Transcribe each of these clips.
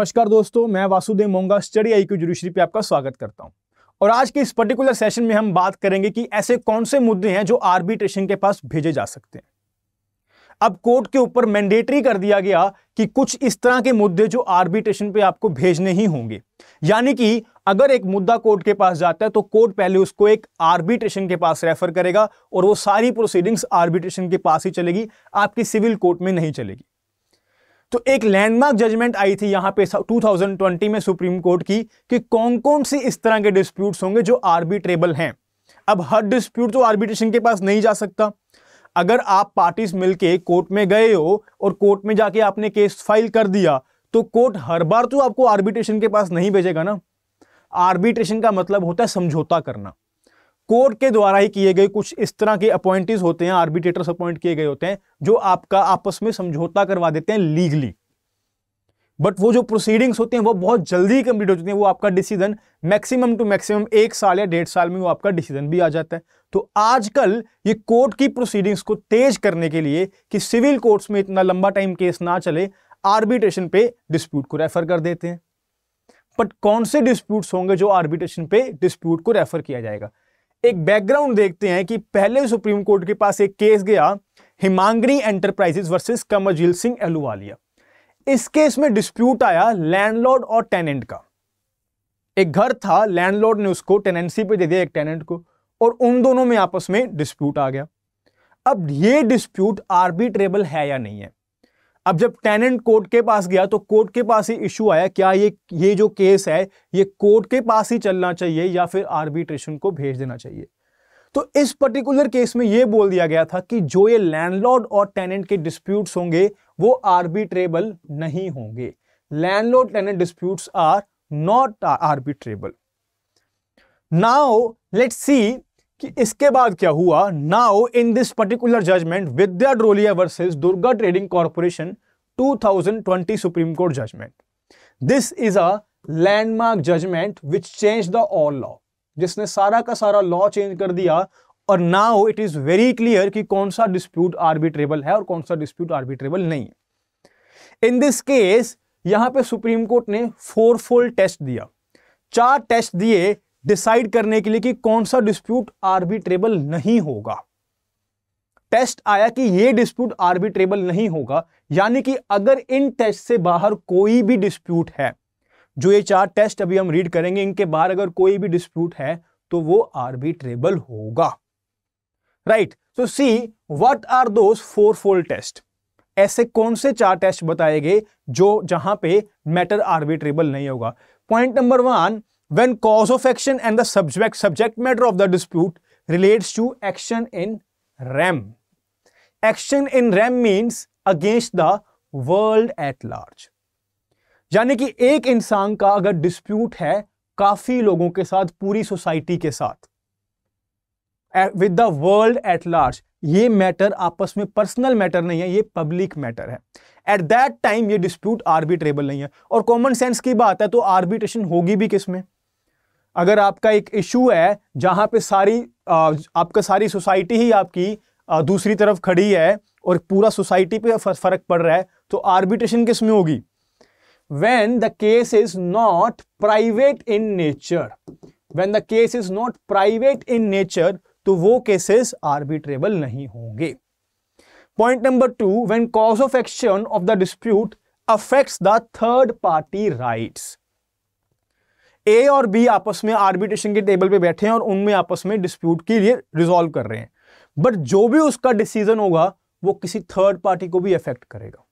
नमस्कार दोस्तों, मैं वासुदेव मोंगा स्टडी IQ जुडिशरी पे आपका स्वागत करता हूं। और आज के इस पर्टिकुलर सेशन में हम बात करेंगे कि ऐसे कौन से मुद्दे हैं जो आर्बिट्रेशन के पास भेजे जा सकते हैं। अब कोर्ट के ऊपर मैंडेटरी कर दिया गया कि कुछ इस तरह के मुद्दे जो आर्बिट्रेशन पे आपको भेजने ही होंगे। यानी कि अगर एक मुद्दा कोर्ट के पास जाता है तो कोर्ट पहले उसको एक आर्बिट्रेशन के पास रेफर करेगा और वो सारी प्रोसीडिंग्स आर्बिट्रेशन के पास ही चलेगी, आपकी सिविल कोर्ट में नहीं चलेगी। तो एक लैंडमार्क जजमेंट आई थी यहां पे 2020 में सुप्रीम कोर्ट की कि कौन कौन सी इस तरह के डिस्प्यूट्स होंगे जो आर्बिट्रेबल हैं। अब हर डिस्प्यूट तो आर्बिट्रेशन के पास नहीं जा सकता। अगर आप पार्टीज मिलके कोर्ट में गए हो और कोर्ट में जाके आपने केस फाइल कर दिया तो कोर्ट हर बार तो आपको आर्बिट्रेशन के पास नहीं भेजेगा ना। आर्बिट्रेशन का मतलब होता है समझौता करना। कोर्ट के द्वारा ही किए गए कुछ इस तरह के अपॉइंटीज होते हैं, आर्बिट्रेटर्स अपॉइंट किए गए होते हैं जो आपका आपस में समझौता करवा देते हैं लीगली। बट वो जो प्रोसीडिंग्स होते हैं वो बहुत जल्दी कंप्लीट हो जाती हैं। वो आपका डिसीजन मैक्सिमम टू मैक्सिमम 1 साल या 1.5 साल में वो आपका डिसीजन भी आ जाता है। तो आजकल ये कोर्ट की प्रोसीडिंग्स को तेज करने के लिए कि सिविल कोर्ट्स में इतना लंबा टाइम केस ना चले, आर्बिट्रेशन पे डिस्प्यूट को रेफर कर देते हैं। बट कौन से डिस्प्यूट्स होंगे जो आर्बिट्रेशन पे डिस्प्यूट को रेफर किया जाएगा? एक बैकग्राउंड देखते हैं कि पहले सुप्रीम कोर्ट के पास एक केस गया, हिमांग्री एंटरप्राइजेस वर्सेस कमरजीत सिंह अहलूवालिया। इस केस में डिस्प्यूट आया लैंडलॉर्ड और टेनेंट का। एक घर था, लैंडलॉर्ड ने उसको टेनेंसी पे दे दिया एक टेनेंट को, और उन दोनों में आपस में डिस्प्यूट आ गया। अब ये डिस्प्यूट आर्बिट्रेबल है या नहीं है? अब जब टेनेंट कोर्ट के पास गया तो कोर्ट के पास ही इशू आया, क्या ये जो केस है ये कोर्ट के पास ही चलना चाहिए या फिर आर्बिट्रेशन को भेज देना चाहिए। तो इस पर्टिकुलर केस में यह बोल दिया गया था कि जो ये लैंडलॉर्ड और टेनेंट के डिस्प्यूट्स होंगे वो आर्बिट्रेबल नहीं होंगे। Landlord tenant disputes are not arbitrable. Now let's see कि इसके बाद क्या हुआ। Now in this particular judgment, Vidya Drolia versus Durga trading corporation 2020 supreme court judgment, this is a landmark judgment which change the all law, जिसने सारा का सारा लॉ चेंज कर दिया। और now it is very clear कि कौन सा डिस्प्यूट आर्बिट्रेबल है और कौन सा डिस्प्यूट आर्बिट्रेबल नहीं है। इन दिस केस यहां पे सुप्रीम कोर्ट ने 4-fold टेस्ट दिया, 4 टेस्ट दिए डिसाइड करने के लिए कि कौन सा डिस्प्यूट आर्बिट्रेबल नहीं होगा। टेस्ट आया कि यह डिस्प्यूट आर्बिट्रेबल नहीं होगा, यानी कि अगर इन टेस्ट से बाहर कोई भी डिस्प्यूट है, जो ये 4 टेस्ट अभी हम रीड करेंगे, इनके बाहर अगर कोई भी डिस्प्यूट है तो वो आर्बिट्रेबल होगा। Right, so see what are those 4-fold test. ऐसे कौन से 4 टेस्ट बताए गए जो जहां पे मैटर आर्बिट्रेबल नहीं होगा। Point number 1, when cause of action and the subject matter of the dispute relates to action in rem. Action in rem means against the world at large. यानी कि एक इंसान का अगर डिस्प्यूट है काफी लोगों के साथ, पूरी सोसाइटी के साथ, with the world at large, ये मैटर आपस में पर्सनल मैटर नहीं है, ये पब्लिक मैटर है। एट दैट टाइम ये डिस्प्यूट आर्बिट्रेबल नहीं है। और कॉमन सेंस की बात है तो आर्बिट्रेशन होगी भी किसमें? अगर आपका एक इशू है जहां पे आपका सारी सोसाइटी ही आपकी दूसरी तरफ खड़ी है और पूरा सोसाइटी पे फर्क पड़ रहा है, तो आर्बिट्रेशन किस में होगी? When the case is not private in nature, when the case is not private in nature, तो वो केसेस आर्बिट्रेबल नहीं होंगे। Point number 2, when cause of action of the dispute affects the third party rights. ए और B आपस में arbitration के table पे बैठे हैं और उनमें आपस में डिस्प्यूट के लिए रिजॉल्व कर रहे हैं, बट जो भी उसका डिसीजन होगा वो किसी थर्ड पार्टी को भी अफेक्ट करेगा,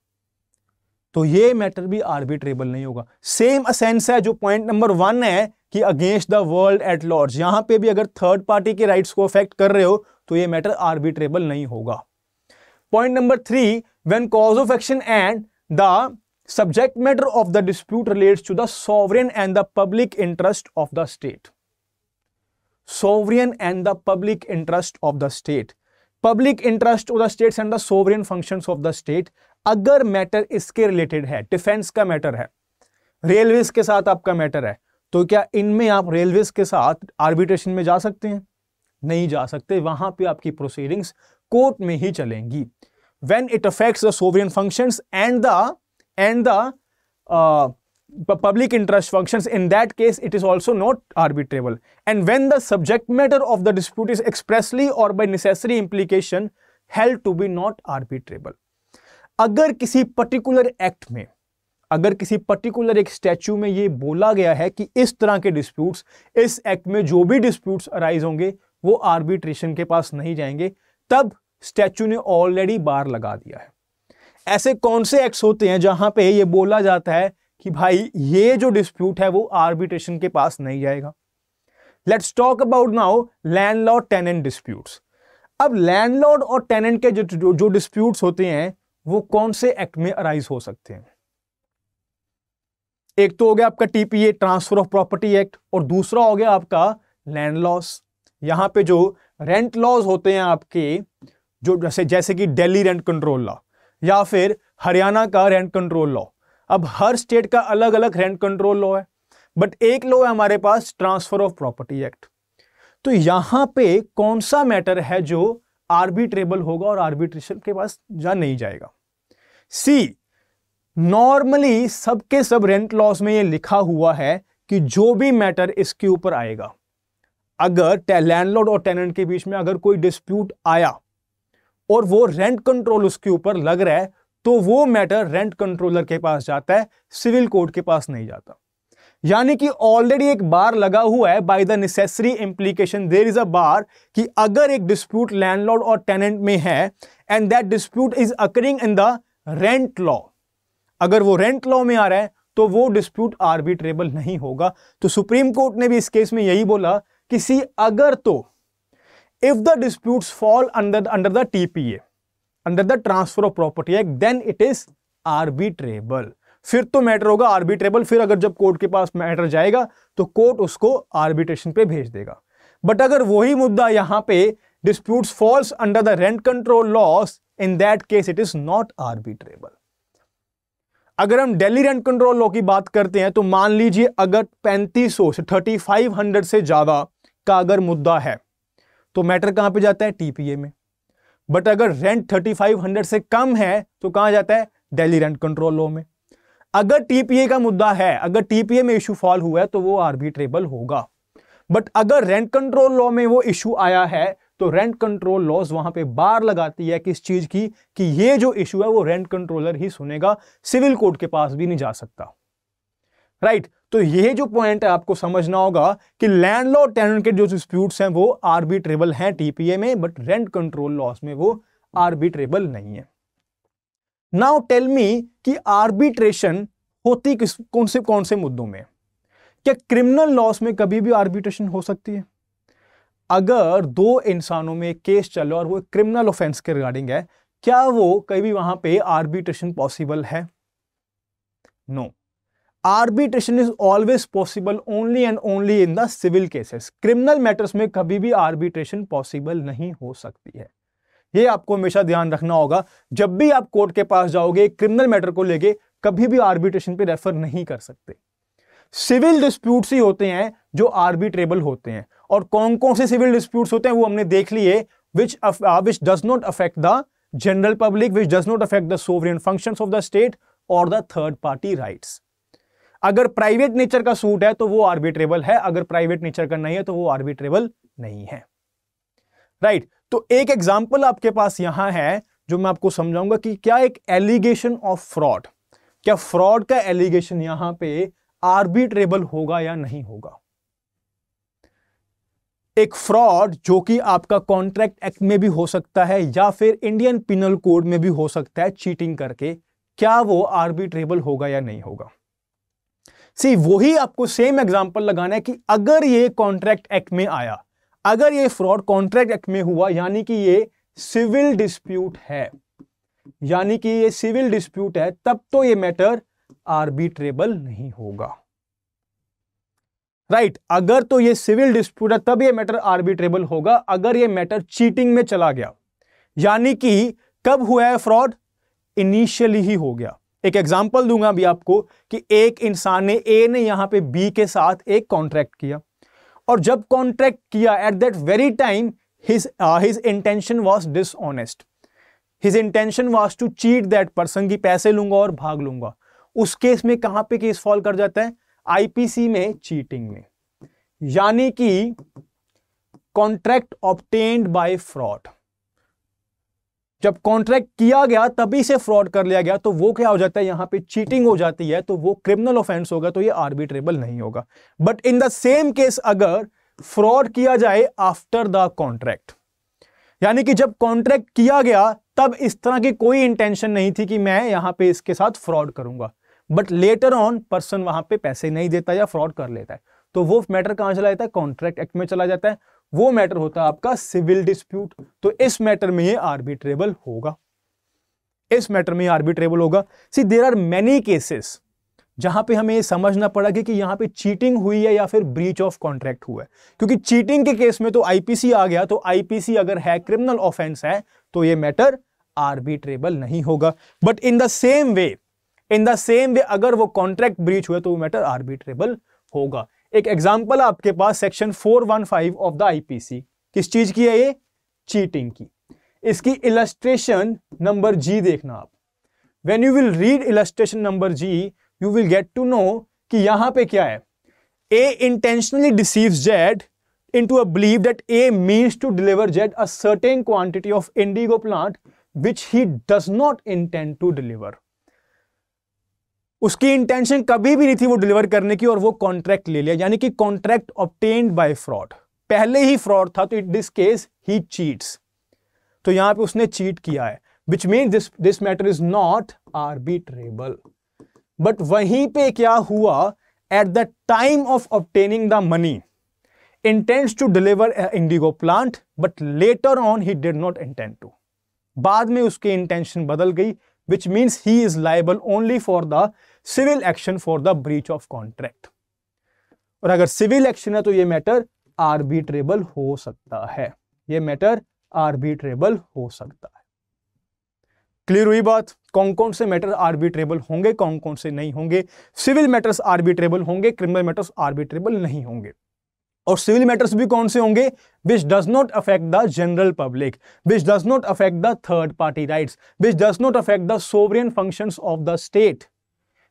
तो ये मैटर भी आर्बिट्रेबल नहीं होगा। सेम असेंस है जो पॉइंट नंबर 1 है कि against the world at large, यहां पे भी अगर थर्ड पार्टी के राइट्स को अफेक्ट कर रहे हो तो ये मैटर आर्बिट्रेबल नहीं होगा। Point number 3, when cause of action and the subject matter of the dispute relates to the sovereign and the public interest of the state. Sovereign and the public interest of the state. Public interest of the states and the sovereign functions of the state. अगर matter इसके related है, defence का matter है, railways के साथ आपका matter है, तो क्या इनमें आप रेलवेज के साथ आर्बिट्रेशन में जा सकते हैं? नहीं जा सकते। वहां पे आपकी प्रोसीडिंग्स कोर्ट में ही चलेंगी। When it affects the sovereign functions and the public interest functions, in that case it is also not arbitrable. And when the subject matter of the dispute is expressly or by necessary implication held to be not arbitrable. अगर किसी particular act में, अगर किसी particular एक statue में ये बोला गया है कि इस तरह के डिस्प्यूट्स, इस एक्ट में जो भी डिस्प्यूट्स अराइज होंगे वो आर्बिट्रेशन के पास नहीं जाएंगे, तब स्टैच्यू ने ऑलरेडी बार लगा दिया है। ऐसे कौन से एक्ट्स होते हैं जहां पे ये बोला जाता है कि भाई ये जो डिस्प्यूट है वो आर्बिट्रेशन के पास नहीं जाएगा? Let's talk about now landlord tenant disputes. अब लैंडलॉर्ड और टेनेंट के जो डिस्प्यूट्स होते हैं वो कौन से एक्ट में अराइज हो सकते हैं? एक तो हो गया आपका TPA, transfer of property act, और दूसरा हो गया आपका लैंड लॉस। यहां पे जो रेंट लॉज होते हैं आपके, जो जैसे कि दिल्ली रेंट कंट्रोल लॉ या फिर हरियाणा का रेंट कंट्रोल लॉ। अब हर स्टेट का अलग अलग रेंट कंट्रोल लॉ है, बट एक लॉ है हमारे पास ट्रांसफर ऑफ प्रॉपर्टी एक्ट। तो यहां पे कौन सा मैटर है जो आर्बिट्रेबल होगा और आर्बिट्रेशन के पास जा नहीं जाएगा? सी, नॉर्मली सबके सब रेंट लॉस में ये लिखा हुआ है कि जो भी मैटर इसके ऊपर आएगा, अगर लैंडलॉर्ड और टेनेंट के बीच में अगर कोई डिस्प्यूट आया और वो रेंट कंट्रोल उसके ऊपर लग रहा है, तो वो मैटर रेंट कंट्रोलर के पास जाता है, सिविल कोर्ट के पास नहीं जाता। यानी कि ऑलरेडी एक बार लगा हुआ है, by the necessary implication there is a bar, कि अगर एक डिस्प्यूट लैंडलॉर्ड और टेनेंट में है and that dispute is occurring in the rent law, अगर वो रेंट लॉ में आ रहा है तो वो डिस्प्यूट आर्बिट्रेबल नहीं होगा। तो सुप्रीम कोर्ट ने भी इस केस में यही बोला कि सी, अगर तो if the disputes fall under the TPA, under the transfer of property act, then it is arbitrable. फिर तो मैटर होगा आर्बिट्रेबल। फिर अगर जब कोर्ट के पास मैटर जाएगा तो कोर्ट उसको आर्बिट्रेशन पे भेज देगा। बट अगर वही मुद्दा यहां पे disputes falls under the rent control laws, in that case it is not arbitrable. अगर हम दिल्ली रेंट कंट्रोल लॉ की बात करते हैं तो मान लीजिए अगर 3500 से 3500 से ज्यादा का अगर मुद्दा है तो मैटर कहां पे जाता है? टीपीए में। बट अगर रेंट 3500 से कम है तो कहां जाता है? दिल्ली रेंट कंट्रोल लॉ में। अगर टीपीए का मुद्दा है, अगर टीपीए में इशू फॉल हुआ है तो वो आर्बिट्रेबल होगा। बट अगर रेंट कंट्रोल लॉ में वो इशू आया है तो रेंट कंट्रोल लॉज वहां पे बार लगाती है किस चीज की, कि ये जो इशू है वो रेंट कंट्रोलर ही सुनेगा, सिविल कोर्ट के पास भी नहीं जा सकता। राइट? तो ये जो पॉइंट है आपको समझना होगा कि लैंडलॉर्ड टेनेंट के जो डिस्प्यूट्स हैं वो आर्बिट्रेबल हैं टीपीए में, बट रेंट कंट्रोल लॉज में वो आर्बिट्रेबल नहीं है। नाउ टेल मी कि आर्बिट्रेशन होती कौन से मुद्दों में? क्या क्रिमिनल लॉस में कभी भी आर्बिट्रेशन हो सकती है? अगर दो इंसानों में केस चल रहा और वो क्रिमिनल ऑफेंस के रिगार्डिंग है, क्या वो कभी वहां पे आर्बिट्रेशन पॉसिबल है? No. Arbitration is always possible only and only in the civil cases. Criminal matters में कभी भी आर्बिट्रेशन पॉसिबल नहीं हो सकती है। ये आपको हमेशा ध्यान रखना होगा। जब भी आप कोर्ट के पास जाओगे क्रिमिनल मैटर को लेके, कभी भी आर्बिट्रेशन पे रेफर नहीं कर सकते। सिविल डिस्प्यूट्स ही होते हैं जो आर्बिट्रेबल होते हैं। और कौन कौन से सिविल डिस्प्यूट्स होते हैं वो हमने देख लिए, which does not affect the general public, which does not affect the sovereign functions of the state or the third party rights। अगर प्राइवेट नेचर का सूट है तो वो आर्बिट्रेबल है, अगर प्राइवेट नेचर का नहीं है तो वो आर्बिट्रेबल नहीं है। राइट? तो एक एग्जांपल आपके पास यहां है जो मैं आपको समझाऊंगा कि क्या एक एलिगेशन ऑफ फ्रॉड, क्या फ्रॉड का एलिगेशन यहां पे आर्बिट्रेबल होगा या नहीं होगा। एक फ्रॉड जो कि आपका कॉन्ट्रैक्ट एक्ट में भी हो सकता है या फिर इंडियन पिनल कोड में भी हो सकता है चीटिंग करके, क्या वो आर्बिट्रेबल होगा या नहीं होगा? सी, वही आपको सेम एग्जांपल लगाना है कि अगर ये कॉन्ट्रैक्ट एक्ट में आया, अगर ये फ्रॉड कॉन्ट्रैक्ट एक्ट में हुआ, यानी कि ये सिविल डिस्प्यूट है, यानी कि ये सिविल डिस्प्यूट है, तब तो ये मैटर आर्बिट्रेबल नहीं होगा। राइट? अगर तो ये सिविल डिस्प्यूट है तब ये मैटर आर्बिट्रेबल होगा। अगर ये मैटर चीटिंग में चला गया, यानी कि कब हुआ है फ्रॉड? इनिशियली ही हो गया। एक एग्जांपल दूंगा अभी आपको कि एक इंसान ने, ए ने यहां पे बी के साथ एक कॉन्ट्रैक्ट किया, और जब कॉन्ट्रैक्ट किया at that very time his intention was dishonest, his intention was to cheat that person, की पैसे लूंगा और भाग लूंगा। उस केस में कहां पे केस फॉल कर जाता है? आईपीसी में, चीटिंग में, यानी कि कॉन्ट्रैक्ट ऑब्टेन्ड बाय फ्रॉड। जब कॉन्ट्रैक्ट किया गया तभी से फ्रॉड कर लिया गया तो वो क्या हो जाता है? यहां पे चीटिंग हो जाती है, तो वो क्रिमिनल ऑफेंस होगा, तो ये आर्बिट्रेबल नहीं होगा। But in the same case अगर फ्रॉड किया जाए आफ्टर द कॉन्ट्रैक्ट, यानी कि जब कॉन्ट्रैक्ट किया गया तब इस तरह की कोई इंटेंशन नहीं थी कि मैं यहां पे इसके साथ फ्रॉड करूंगा, बट लेटर ऑन पर्सन वहां पे पैसे नहीं देता या फ्रॉड कर लेता है, तो वो मैटर कहां चला जाता है? कॉन्ट्रैक्ट एक्ट में चला जाता है। वो मैटर होता है आपका सिविल डिस्प्यूट, तो इस मैटर में ये आर्बिट्रेबल होगा, इस मैटर में आर्बिट्रेबल होगा। सी देयर आर मेनी केसेस जहां पे हमें समझना पड़ेगा कि यहां पे चीटिंग हुई है या फिर ब्रीच ऑफ कॉन्ट्रैक्ट हुआ है, क्योंकि चीटिंग के केस में तो आईपीसी आ गया, तो आईपीसी अगर है, क्रिमिनल ऑफेंस है, तो ये मैटर आर्बिट्रेबल नहीं होगा। But in the same way अगर वो कॉन्ट्रैक्ट ब्रीच हुआ तो वो मैटर आर्बिट्रेबल होगा। एक एग्जांपल आपके पास सेक्शन 415 ऑफ द आईपीसी, किस चीज की है ये? चीटिंग की। इसकी इलस्ट्रेशन नंबर जी देखना आप। When you will read illustration number G, you will get to know कि यहां पे क्या है? A intentionally deceives Z into a belief that A means to deliver Z a certain quantity of indigo plant which he does not intend to deliver. उसकी intention कभी भी नहीं थी वो डिलीवर करने की, और वो कॉन्ट्रैक्ट ले लिया, यानी कि कॉन्ट्रैक्ट ऑब्टेन्ड बाय फ्रॉड। पहले ही फ्रॉड था, तो in this case he cheats, तो यहां पे उसने चीट किया है, which means this matter is not arbitrable. But वहीं पे क्या हुआ? At the time of obtaining the money intends to deliver indigo plant, but later on he did not intend to. बाद में उसकी इंटेंशन बदल गई, which means he is liable only for the civil action for the breach of contract. और अगर civil action है तो ये मैटर आर्बिट्रेबल हो सकता है, ये मैटर आर्बिट्रेबल हो सकता है। क्लियर हुई बात? कौन कौन से मैटर आर्बिट्रेबल होंगे, कौन कौन से नहीं होंगे? सिविल मैटर्स आर्बिट्रेबल होंगे, क्रिमिनल मैटर्स आर्बिट्रेबल नहीं होंगे। और सिविल मैटर्स भी कौन से होंगे? Which does not affect the general public, which does not affect the third party rights, which does not affect the sovereign functions of the state,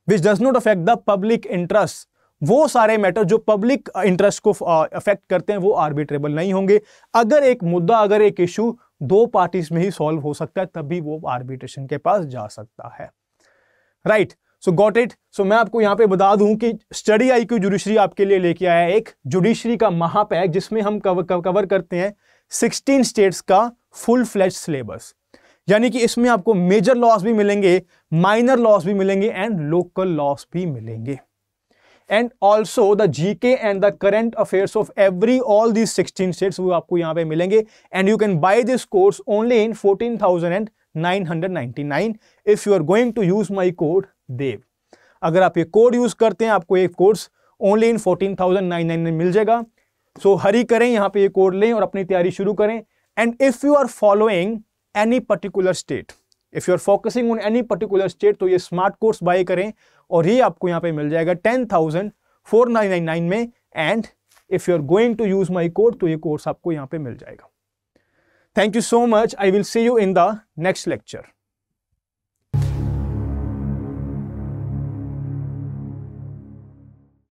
which does not affect the public interest. वो सारे matter जो public interest को affect करते हैं वो arbitrable नहीं होंगे। अगर एक मुद्दा, अगर एक इशू दो पार्टीज में ही सॉल्व हो सकता है तभी वो आर्बिट्रेशन के पास जा सकता है। Right, so got it. So मैं आपको यहां पे बता दूं कि स्टडी IQ जुडिशरी आपके लिए लेके आया है एक जुडिशरी का महापैक, जिसमें हम कवर करते हैं 16 स्टेट्स का फुल फ्लेज सिलेबस। यानी कि इसमें आपको मेजर लॉस भी मिलेंगे, माइनर लॉस भी मिलेंगे एंड लोकल लॉस भी मिलेंगे, and also the GK and the current affairs of all these 16 states वो आपको यहाँ पे मिलेंगे। and you can buy this course only in 14,999 if you are going to use my code DEV। अगर आप ये कोड यूज करते हैं आपको ये कोर्स only in 14,999 मिल जाएगा। सो हरी करें, यहाँ पे ये कोड लें और अपनी तैयारी शुरू करें। and if you are following any particular state, if you are focusing on any particular state, तो ये स्मार्ट कोर्स बाय करें और ये आपको यहाँ पे मिल जाएगा 10,499 में। And if you are going to use my code तो ये कोर्स आपको यहाँ पे मिल जाएगा। Thank you so much. I will see you in the next lecture.